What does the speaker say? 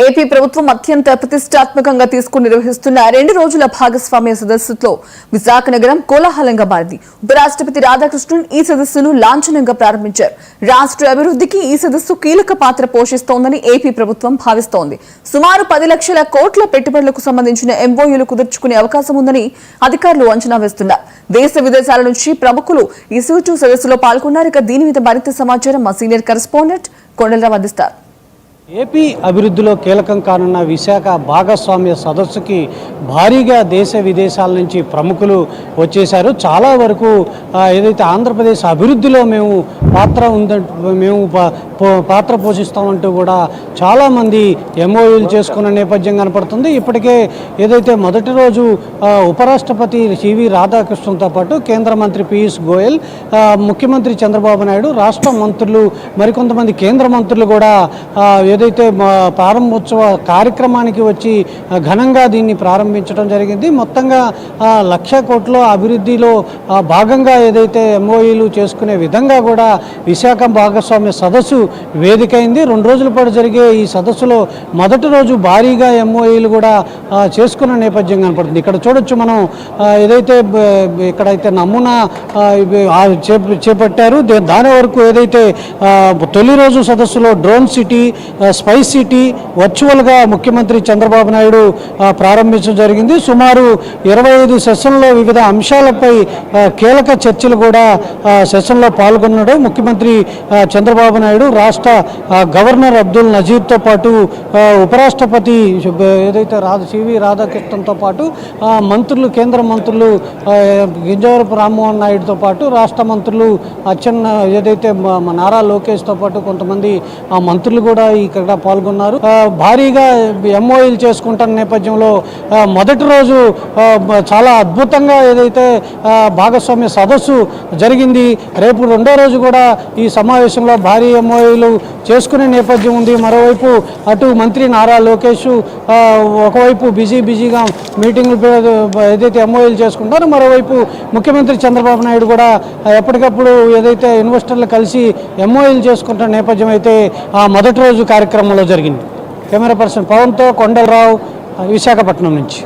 AP ప్రభుత్వం అత్యంత ప్రతిష్టాత్మకంగా తీసుకుని నిర్వహిస్తున్న 2 రోజుల భాగస్వామ్య సదస్సులో విశాఖ నగరం కోలాహలంగా మారింది. ఉపరాష్ట్రపతి రాధాకృష్ణన్ ఈ సదస్సును లాంఛనంగా ప్రారంభించారు. రాష్ట్ర అభివృద్ధికి ఈ సదస్సు కీలక పాత్ర పోషిస్తోందని ఏపీ ప్రభుత్వం భావిస్తోంది. సుమారు 10 లక్షల కోట్ల పెట్టుబడులకు సంబంధించిన ఎంఓయూలు కుదుర్చుకునే అవకాశం ఉందని అధికారులు అంచనా వేస్తున్నారు. దేశ విదేశాల నుంచి ప్రముఖులు ఈ సదస్సులో పాల్గొన్నారు. ఇక దీని మీద మరింత సమాచారం మా సీనియర్ కరెస్పాండెంట్ కొండలరావు అందిస్తారు. ఏపీ అభివృద్ధిలో కీలకం కానున్న విశాఖ భాగస్వామ్య సదస్సుకి భారీగా దేశ విదేశాల నుంచి ప్రముఖులు వచ్చేశారు. చాలా వరకు ఏదైతే ఆంధ్రప్రదేశ్ అభివృద్ధిలో మేము పాత్ర పోషిస్తామంటూ కూడా చాలామంది ఎంఓయూలు చేసుకున్న నేపథ్యం కనపడుతుంది. ఇప్పటికే ఏదైతే మొదటి రోజు ఉపరాష్ట్రపతి సివి రాధాకృష్ణన్తో పాటు కేంద్ర మంత్రి పీయూష్ గోయల్, ముఖ్యమంత్రి చంద్రబాబు నాయుడు, రాష్ట్ర మంత్రులు, మరికొంతమంది కేంద్ర మంత్రులు కూడా ఏదైతే ప్రారంభోత్సవ కార్యక్రమానికి వచ్చి ఘనంగా దీన్ని ప్రారంభించడం జరిగింది. మొత్తంగా 1,00,000 కోట్ల అభివృద్ధిలో భాగంగా ఏదైతే ఎంఓయూలు చేసుకునే విధంగా కూడా విశాఖ భాగస్వామ్య సదస్సు వేదికైంది. 2 రోజుల పాటు జరిగే ఈ సదస్సులో మొదటి రోజు భారీగా ఎంఓయూలు కూడా చేసుకున్న నేపథ్యం కనపడుతుంది. ఇక్కడ చూడొచ్చు మనం ఏదైతే ఇక్కడైతే నమూనా చేపట్టారు. దాని వరకు ఏదైతే తొలి రోజు సదస్సులో డ్రోన్ సిటీ, స్పైస్ సిటీ వర్చువల్గా ముఖ్యమంత్రి చంద్రబాబు నాయుడు ప్రారంభించడం జరిగింది. సుమారు 25 సెషన్లో వివిధ అంశాలపై కీలక చర్చలు కూడా సెషన్లో పాల్గొన్నాడు ముఖ్యమంత్రి చంద్రబాబు నాయుడు. రాష్ట్ర గవర్నర్ అబ్దుల్ నజీర్తో పాటు ఉపరాష్ట్రపతి ఏదైతే సివి రాధాకృష్ణన్తో పాటు మంత్రులు, కేంద్ర మంత్రులు గింజవరపు రామ్మోహన్ నాయుడుతో పాటు రాష్ట్ర మంత్రులు ఏదైతే నారా లోకేష్తో పాటు కొంతమంది మంత్రులు కూడా ఇక్కడ పాల్గొన్నారు. భారీగా ఎంఓయూలు చేసుకుంటున్న నేపథ్యంలో మొదటి రోజు చాలా అద్భుతంగా ఏదైతే భాగస్వామ్య సదస్సు జరిగింది. రేపు 2వ రోజు కూడా ఈ సమావేశంలో భారీ ఎంఓయూలు చేసుకునే నేపథ్యం ఉంది. మరోవైపు అటు మంత్రి నారా లోకేష్ ఒకవైపు బిజీగా మీటింగ్లు ఏదైతే ఎంఓయూలు చేసుకుంటారో, మరోవైపు ముఖ్యమంత్రి చంద్రబాబు నాయుడు కూడా ఎప్పటికప్పుడు ఏదైతే ఇన్వెస్టర్లు కలిసి ఎంఓయూలు చేసుకుంటున్న నేపథ్యం అయితే ఆ మొదటి రోజు కార్యక్రమంలో జరిగింది. కెమెరా పర్సన్ పవన్తో కొండలరావు, విశాఖపట్నం నుంచి.